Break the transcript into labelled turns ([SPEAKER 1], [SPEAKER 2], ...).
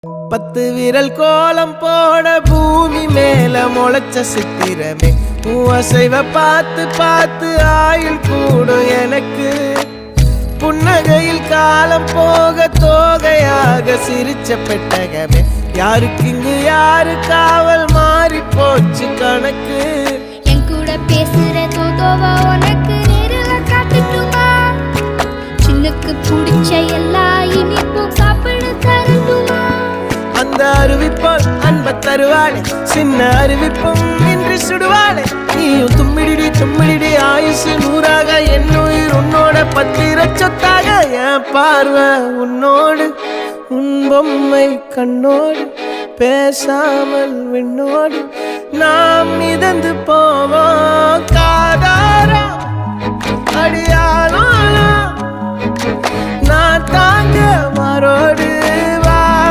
[SPEAKER 1] 10 விரல் கோலம் போட பூமி மேல முளைச்ச சித்திரமே அசைவ பார்த்து பார்த்து ஆயுள் கூடும் எனக்கு புன்னகையில் காலம் போக தோகையாக சிரிச்ச பெட்டகமே யாருக்கு இங்கு யாரு காவல் மாறி போச்சு கணக்கு
[SPEAKER 2] என் கூட பேசுற தோதோவா உனக்கு நேரில் காட்டுட்டுமா சின்னக்கு பிடிச்ச எல்லா இனிப்பும் சாப்பிட தரட்டுமா
[SPEAKER 1] அந்த அறிவிப்பால் அன்ப தருவாளே சின்ன அறிவிப்பும் இன்று சுடுவாளே நீயும் தும்மிடி ஆயுசு 100ஆக என் உயிர் உன்னோட 10 சொத்தாக என் பார்வை உன்னோடு உன் பொம்மை கண்ணோடு பேசாமல் விண்ணோடு நாம் மிதந்து போவோம் காதாரா அடியானோ நான் தாங்க மாறோடு